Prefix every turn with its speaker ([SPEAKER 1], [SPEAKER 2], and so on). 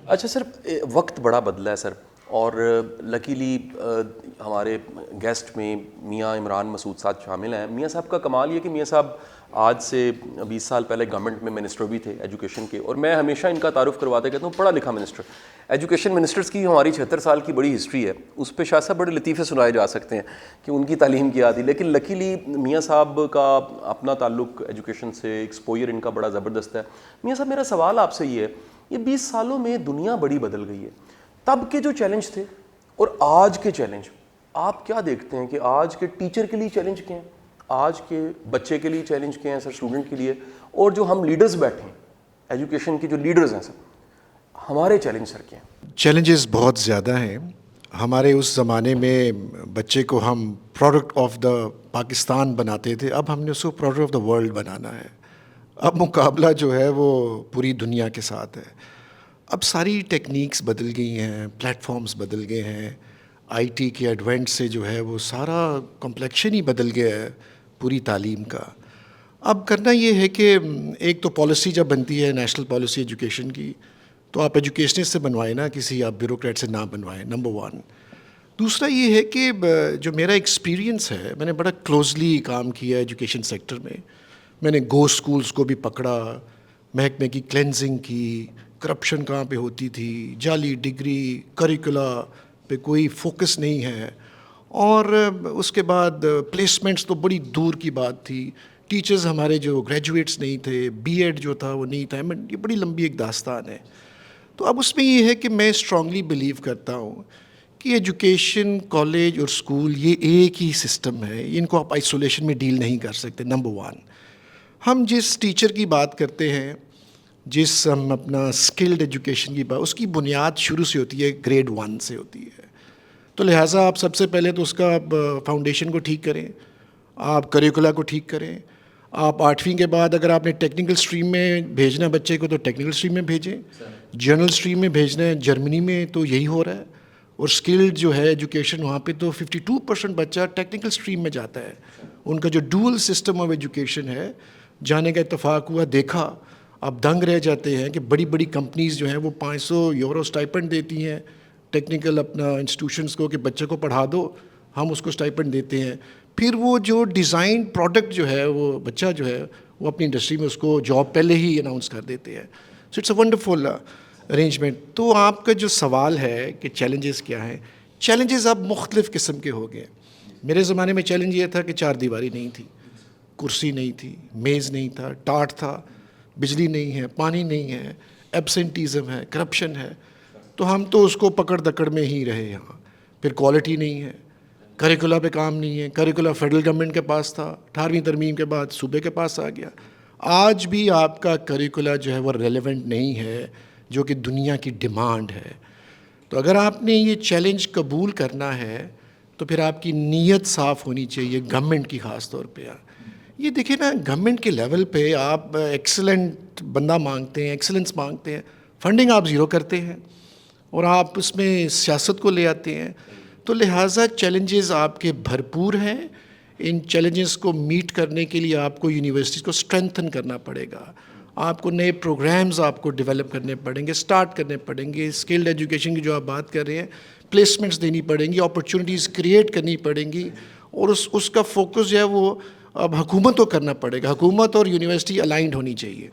[SPEAKER 1] اچھا سر، وقت بڑا بدلا ہے سر، اور لکیلی ہمارے گیسٹ میں میاں عمران مسعود صاحب شامل ہیں. میاں صاحب کا کمال یہ کہ میاں صاحب آج سے 20 سال پہلے گورنمنٹ میں منسٹر بھی تھے ایجوکیشن کے، اور میں ہمیشہ ان کا تعارف کرواتے کہتا ہوں پڑھا لکھا منسٹر. ایجوکیشن منسٹرز کی ہماری 76 سال کی بڑی ہسٹری ہے، اس پہ شاہ صاحب بڑے لطیفے سنائے جا سکتے ہیں کہ ان کی تعلیم کیا تھی، لیکن لکیلی میاں صاحب کا اپنا تعلق ایجوکیشن سے، ایکسپوئر ان کا بڑا زبردست ہے. میاں صاحب میرا سوال آپ سے یہ ہے، یہ 20 سالوں میں دنیا بڑی بدل گئی ہے، تب کے جو چیلنج تھے اور آج کے چیلنج آپ کیا دیکھتے ہیں کہ آج کے ٹیچر کے لیے چیلنج کیا ہیں، آج کے بچے کے لیے چیلنج کیا ہیں سر، اسٹوڈنٹ کے لیے، اور جو ہم لیڈرز بیٹھے ہیں ایجوکیشن کے جو لیڈرز ہیں سر، ہمارے چیلنج سر کیا ہیں؟
[SPEAKER 2] چیلنجز بہت زیادہ ہیں. ہمارے اس زمانے میں بچے کو ہم پروڈکٹ آف دا پاکستان بناتے تھے، اب ہم نے اس کو پروڈکٹ آف دا ورلڈ بنانا ہے. اب مقابلہ جو ہے وہ پوری دنیا کے ساتھ ہے. اب ساری ٹیکنیکس بدل گئی ہیں، پلیٹ فارمز بدل گئے ہیں، آئی ٹی کے ایڈوینٹ سے جو ہے وہ سارا کمپلیکشن ہی بدل گیا ہے پوری تعلیم کا. اب کرنا یہ ہے کہ ایک تو پالیسی جب بنتی ہے نیشنل پالیسی ایجوکیشن کی، تو آپ ایجوکیشنسٹ سے بنوائیں نا، کسی آپ بیوروکریٹ سے نہ بنوائیں، نمبر ون. دوسرا یہ ہے کہ جو میرا ایکسپیرینس ہے، میں نے بڑا کلوزلی کام کیا ایجوکیشن سیکٹر میں. میں نے گو اسکولس کو بھی پکڑا، محکمے کی کلینزنگ کی، کرپشن کہاں پہ ہوتی تھی، جعلی ڈگری، کریکولا پہ کوئی فوکس نہیں ہے، اور اس کے بعد پلیسمنٹس تو بڑی دور کی بات تھی. ٹیچرز ہمارے جو گریجویٹس نہیں تھے، بی ایڈ جو تھا وہ نہیں تھا. یہ بڑی لمبی ایک داستان ہے. تو اب اس میں یہ ہے کہ میں اسٹرانگلی بلیو کرتا ہوں کہ ایجوکیشن، کالج اور اسکول یہ ایک ہی سسٹم ہے، ان کو آپ آئسولیشن میں ڈیل نہیں کر سکتے. نمبر ون، ہم جس ٹیچر کی بات کرتے ہیں، جس ہم اپنا اسکلڈ ایجوکیشن کی بات، اس کی بنیاد شروع سے ہوتی ہے، گریڈ 1 سے ہوتی ہے. تو لہٰذا آپ سب سے پہلے تو اس کا فاؤنڈیشن کو ٹھیک کریں، آپ کریکولا کو ٹھیک کریں. آپ 8ویں کے بعد اگر آپ نے ٹیکنیکل اسٹریم میں بھیجنا ہے بچے کو تو ٹیکنیکل اسٹریم میں بھیجیں، جنرل اسٹریم میں بھیجنا ہے. جرمنی میں تو یہی ہو رہا ہے، اور اسکلڈ جو ہے ایجوکیشن وہاں پہ تو 52% بچہ ٹیکنیکل اسٹریم میں جاتا ہے. ان کا جو ڈول سسٹم آف ایجوکیشن ہے، جانے کا اتفاق ہوا، دیکھا. آپ دنگ رہ جاتے ہیں کہ بڑی بڑی کمپنیز جو ہیں وہ 500 یورو اسٹائپنڈ دیتی ہیں ٹیکنیکل اپنا انسٹیٹیوشنس کو کہ بچے کو پڑھا دو، ہم اس کو اسٹائپنڈ دیتے ہیں. پھر وہ جو ڈیزائن پروڈکٹ جو ہے، وہ بچہ جو ہے وہ اپنی انڈسٹری میں اس کو جاب پہلے ہی اناؤنس کر دیتے ہیں. So it's a wonderful arrangement. تو آپ کا جو سوال ہے کہ چیلنجز کیا ہیں، چیلنجز اب مختلف قسم کے ہو گئے. میرے زمانے میں چیلنج یہ تھا کہ 4 دیواری نہیں تھی، کرسی نہیں تھی، میز نہیں تھا، ٹاٹ تھا، بجلی نہیں ہے، پانی نہیں ہے، ایبسنٹیزم ہے، کرپشن ہے. تو ہم تو اس کو پکڑ دکڑ میں ہی رہے یہاں. پھر کوالٹی نہیں ہے، کریکولا پہ کام نہیں ہے. کریکولا فیڈرل گورنمنٹ کے پاس تھا، 18ویں ترمیم کے بعد صوبے کے پاس آ گیا. آج بھی آپ کا کریکولا جو ہے وہ ریلیونٹ نہیں ہے، جو کہ دنیا کی ڈیمانڈ ہے. تو اگر آپ نے یہ چیلنج قبول کرنا ہے تو پھر آپ کی نیت صاف ہونی چاہیے، گورنمنٹ کی خاص طور پہ. یہ دیکھیں نا، گورنمنٹ کے لیول پہ آپ ایکسلنٹ بندہ مانگتے ہیں، ایکسلنس مانگتے ہیں، فنڈنگ آپ زیرو کرتے ہیں اور آپ اس میں سیاست کو لے آتے ہیں. تو لہٰذا چیلنجز آپ کے بھرپور ہیں. ان چیلنجز کو میٹ کرنے کے لیے آپ کو یونیورسٹیز کو اسٹرینتھن کرنا پڑے گا. آپ کو نئے پروگرامز آپ کو ڈیولپ کرنے پڑیں گے، اسٹارٹ کرنے پڑیں گے. اسکلڈ ایجوکیشن کی جو آپ بات کر رہے ہیں، پلیسمنٹس دینی پڑیں گی، اپرچونیٹیز کریٹ کرنی پڑیں گی. اور اس کا فوکس جو ہے وہ اب حکومت کو کرنا پڑے گا. حکومت اور یونیورسٹی الائنڈ ہونی چاہیے.